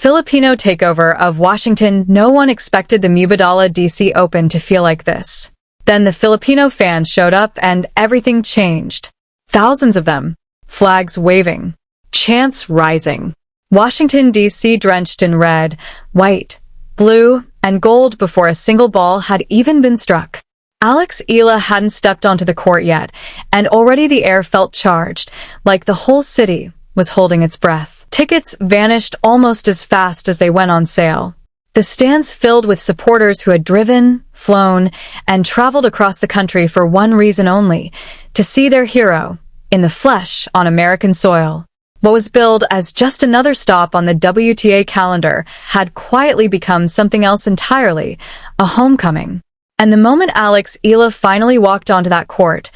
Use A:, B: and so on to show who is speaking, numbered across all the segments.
A: Filipino takeover of Washington. No one expected the Eala DC Open to feel like this. Then the Filipino fans showed up and everything changed. Thousands of them. Flags waving. Chants rising. Washington DC drenched in red, white, blue, and gold before a single ball had even been struck. Alex Eala hadn't stepped onto the court yet, and already the air felt charged, like the whole city was holding its breath. Tickets vanished almost as fast as they went on sale. The stands filled with supporters who had driven, flown, and traveled across the country for one reason only, to see their hero, in the flesh on American soil. What was billed as just another stop on the WTA calendar had quietly become something else entirely, a homecoming. And the moment Alex Eala finally walked onto that court,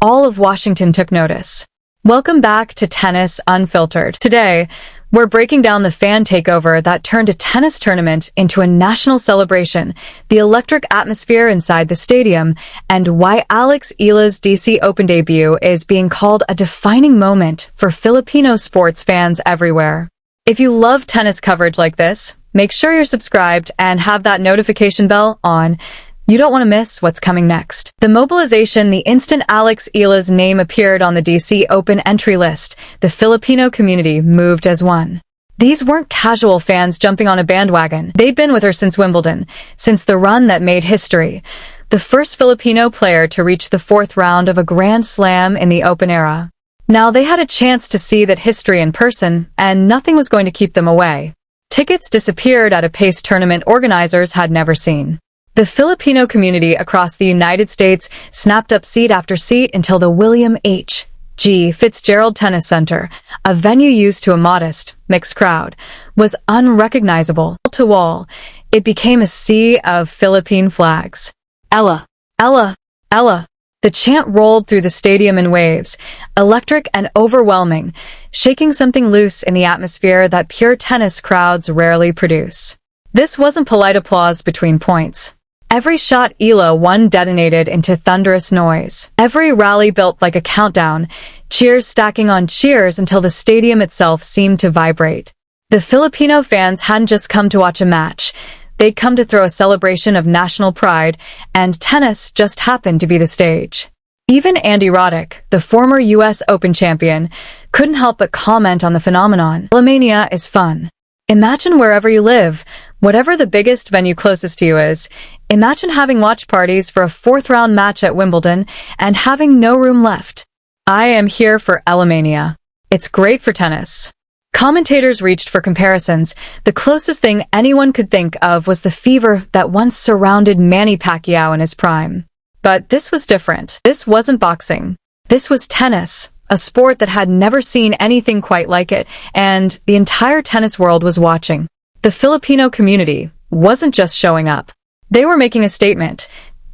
A: all of Washington took notice. Welcome back to Tennis Unfiltered. Today, we're breaking down the fan takeover that turned a tennis tournament into a national celebration, the electric atmosphere inside the stadium, and why Alex Eala's DC Open debut is being called a defining moment for Filipino sports fans everywhere. If you love tennis coverage like this, make sure you're subscribed and have that notification bell on. You don't want to miss what's coming next. The mobilization, the instant Alex Eala's name appeared on the DC Open entry list, the Filipino community moved as one. These weren't casual fans jumping on a bandwagon. They'd been with her since Wimbledon, since the run that made history. The first Filipino player to reach the fourth round of a Grand Slam in the Open era. Now they had a chance to see that history in person, and nothing was going to keep them away. Tickets disappeared at a pace tournament organizers had never seen. The Filipino community across the United States snapped up seat after seat until the William H. G. Fitzgerald Tennis Center, a venue used to a modest, mixed crowd, was unrecognizable. Wall to wall, it became a sea of Philippine flags. Eala, Eala, Eala. The chant rolled through the stadium in waves, electric and overwhelming, shaking something loose in the atmosphere that pure tennis crowds rarely produce. This wasn't polite applause between points. Every shot Eala won detonated into thunderous noise. Every rally built like a countdown, cheers stacking on cheers until the stadium itself seemed to vibrate. The Filipino fans hadn't just come to watch a match. They'd come to throw a celebration of national pride, and tennis just happened to be the stage. Even Andy Roddick, the former US Open champion, couldn't help but comment on the phenomenon. Eala is fun. Imagine wherever you live, whatever the biggest venue closest to you is, imagine having watch parties for a fourth-round match at Wimbledon and having no room left. I am here for Eala. It's great for tennis. Commentators reached for comparisons. The closest thing anyone could think of was the fever that once surrounded Manny Pacquiao in his prime. But this was different. This wasn't boxing. This was tennis. A sport that had never seen anything quite like it, and the entire tennis world was watching. The Filipino community wasn't just showing up. They were making a statement.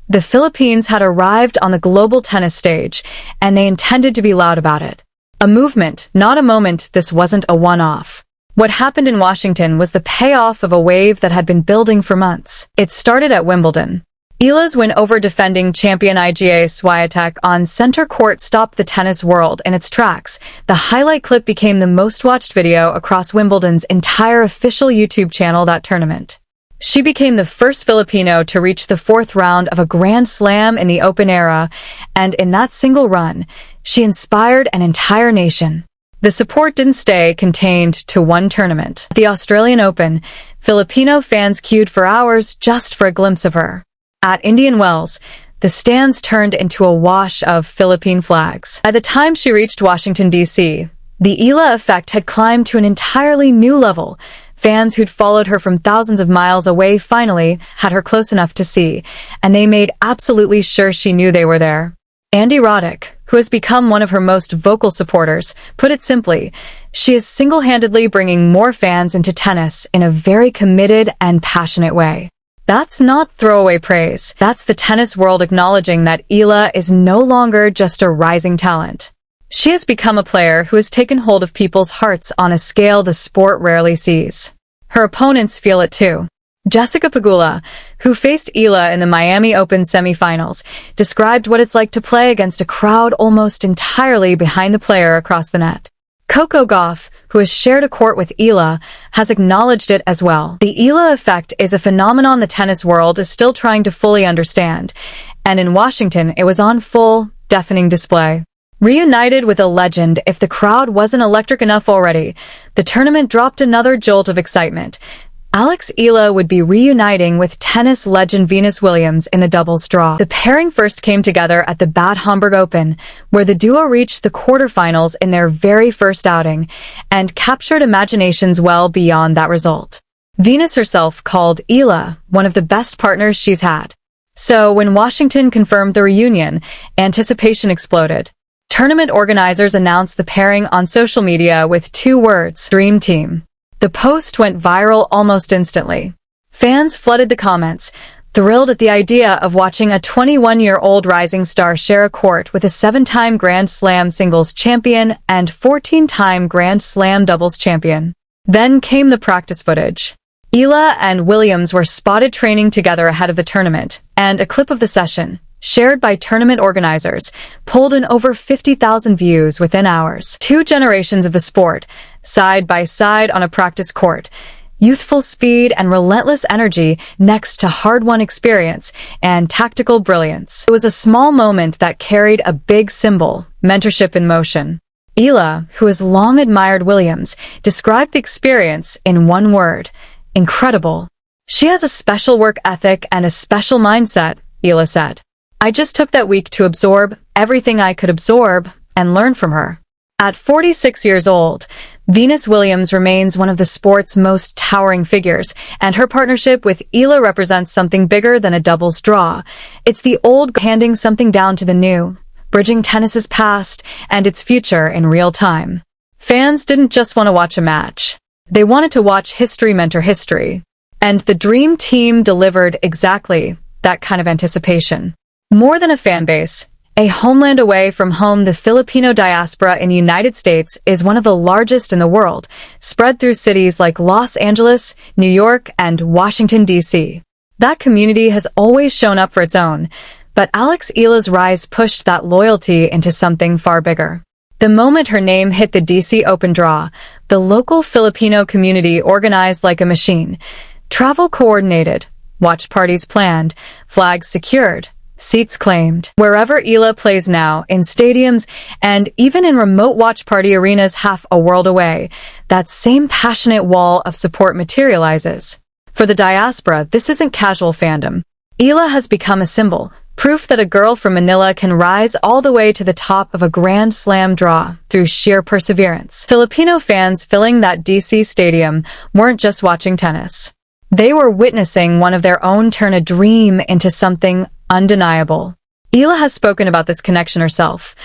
A: The Philippines had arrived on the global tennis stage, and they intended to be loud about it. A movement, not a moment. This wasn't a one-off. What happened in Washington was the payoff of a wave that had been building for months. It started at Wimbledon. Eala's win over defending champion Iga Swiatek on center court stopped the tennis world in its tracks. The highlight clip became the most-watched video across Wimbledon's entire official YouTube channel that tournament. She became the first Filipino to reach the fourth round of a Grand Slam in the Open era, and in that single run, she inspired an entire nation. The support didn't stay contained to one tournament. At the Australian Open, Filipino fans queued for hours just for a glimpse of her. At Indian Wells, the stands turned into a wash of Philippine flags. By the time she reached Washington, D.C., the Eala Effect had climbed to an entirely new level. Fans who'd followed her from thousands of miles away finally had her close enough to see, and they made absolutely sure she knew they were there. Andy Roddick, who has become one of her most vocal supporters, put it simply, she is single-handedly bringing more fans into tennis in a very committed and passionate way. That's not throwaway praise. That's the tennis world acknowledging that Eala is no longer just a rising talent. She has become a player who has taken hold of people's hearts on a scale the sport rarely sees. Her opponents feel it too. Jessica Pegula, who faced Eala in the Miami Open semifinals, described what it's like to play against a crowd almost entirely behind the player across the net. Coco Gauff, who has shared a court with Eala, has acknowledged it as well. The Eala Effect is a phenomenon the tennis world is still trying to fully understand, and in Washington it was on full, deafening display. Reunited with a legend, if the crowd wasn't electric enough already, the tournament dropped another jolt of excitement. Alex Eala would be reuniting with tennis legend Venus Williams in the doubles draw. The pairing first came together at the Bad Homburg Open, where the duo reached the quarterfinals in their very first outing, and captured imaginations well beyond that result. Venus herself called Eala one of the best partners she's had. So when Washington confirmed the reunion, anticipation exploded. Tournament organizers announced the pairing on social media with 2 words: Dream Team. The post went viral almost instantly. Fans flooded the comments, thrilled at the idea of watching a 21-year-old rising star share a court with a 7-time Grand Slam singles champion and 14-time Grand Slam doubles champion. Then came the practice footage. Eala and Williams were spotted training together ahead of the tournament, and a clip of the session, shared by tournament organizers, pulled in over 50,000 views within hours. 2 generations of the sport, side by side on a practice court. Youthful speed and relentless energy next to hard-won experience and tactical brilliance. It was a small moment that carried a big symbol: mentorship in motion. Eala, who has long admired Williams, described the experience in one word: incredible. She has a special work ethic and a special mindset, Eala said. I just took that week to absorb everything I could absorb and learn from her. At 46 years old, Venus Williams remains one of the sport's most towering figures, and her partnership with Eala represents something bigger than a doubles draw. It's the old handing something down to the new, bridging tennis's past and its future in real time. Fans didn't just want to watch a match. They wanted to watch history mentor history. And the Dream Team delivered exactly that kind of anticipation. More than a fan base, a homeland away from home, the Filipino diaspora in the United States is one of the largest in the world, spread through cities like Los Angeles, New York, and Washington, DC. That community has always shown up for its own, but Alex Eala's rise pushed that loyalty into something far bigger. The moment her name hit the DC Open draw, the local Filipino community organized like a machine. Travel coordinated, watch parties planned, flags secured, seats claimed. Wherever Eala plays now, in stadiums, and even in remote watch party arenas half a world away, that same passionate wall of support materializes. For the diaspora, this isn't casual fandom. Eala has become a symbol, proof that a girl from Manila can rise all the way to the top of a Grand Slam draw through sheer perseverance. Filipino fans filling that DC stadium weren't just watching tennis. They were witnessing one of their own turn a dream into something undeniable. Eala has spoken about this connection herself.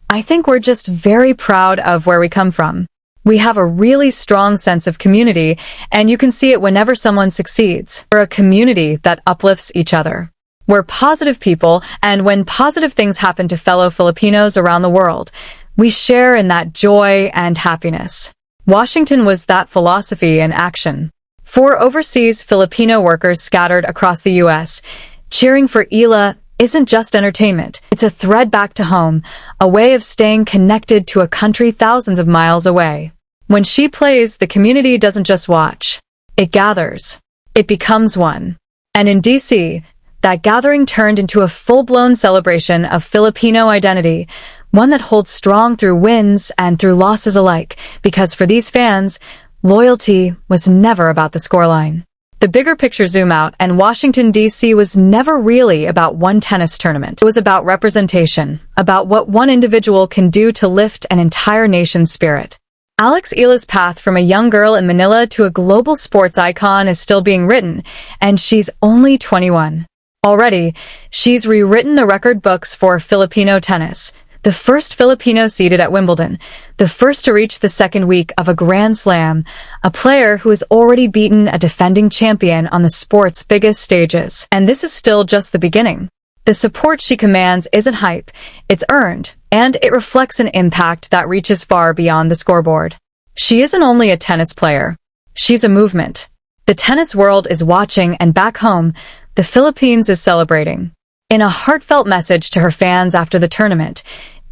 A: I think we're just very proud of where we come from. We have a really strong sense of community, and you can see it whenever someone succeeds. We're a community that uplifts each other. We're positive people, and when positive things happen to fellow Filipinos around the world, we share in that joy and happiness. Washington was that philosophy in action. For overseas Filipino workers scattered across the U.S., cheering for Eala isn't just entertainment. It's a thread back to home, a way of staying connected to a country thousands of miles away. When she plays, the community doesn't just watch. It gathers. It becomes one. And in DC, that gathering turned into a full-blown celebration of Filipino identity, one that holds strong through wins and through losses alike, because for these fans, loyalty was never about the scoreline. The bigger picture zoom out, and Washington, D.C. was never really about one tennis tournament. It was about representation, about what one individual can do to lift an entire nation's spirit. Alex Eala's path from a young girl in Manila to a global sports icon is still being written, and she's only 21. Already, she's rewritten the record books for Filipino tennis. The first Filipino seeded at Wimbledon, the first to reach the second week of a Grand Slam, a player who has already beaten a defending champion on the sport's biggest stages. And this is still just the beginning. The support she commands isn't hype, it's earned, and it reflects an impact that reaches far beyond the scoreboard. She isn't only a tennis player. She's a movement. The tennis world is watching, and back home, the Philippines is celebrating. In a heartfelt message to her fans after the tournament,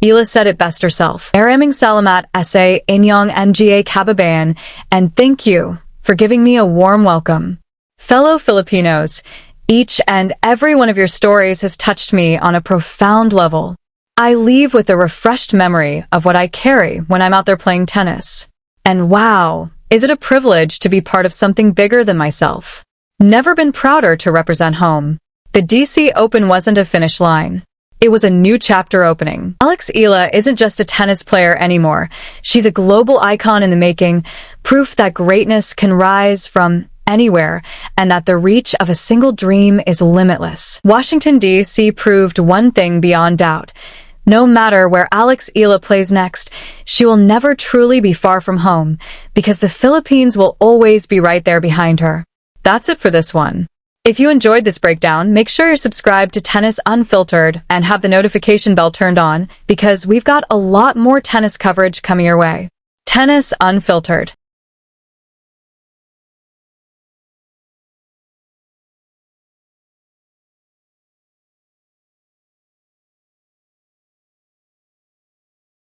A: Eala said it best herself. Maraming salamat sa inyong mga kababayan, and thank you for giving me a warm welcome. Fellow Filipinos, each and every one of your stories has touched me on a profound level. I leave with a refreshed memory of what I carry when I'm out there playing tennis. And wow, is it a privilege to be part of something bigger than myself. Never been prouder to represent home. The DC Open wasn't a finish line. It was a new chapter opening. Alex Eala isn't just a tennis player anymore. She's a global icon in the making, proof that greatness can rise from anywhere and that the reach of a single dream is limitless. Washington, D.C. proved one thing beyond doubt. No matter where Alex Eala plays next, she will never truly be far from home because the Philippines will always be right there behind her. That's it for this one. If you enjoyed this breakdown, make sure you're subscribed to Tennis Unfiltered and have the notification bell turned on because we've got a lot more tennis coverage coming your way. Tennis Unfiltered.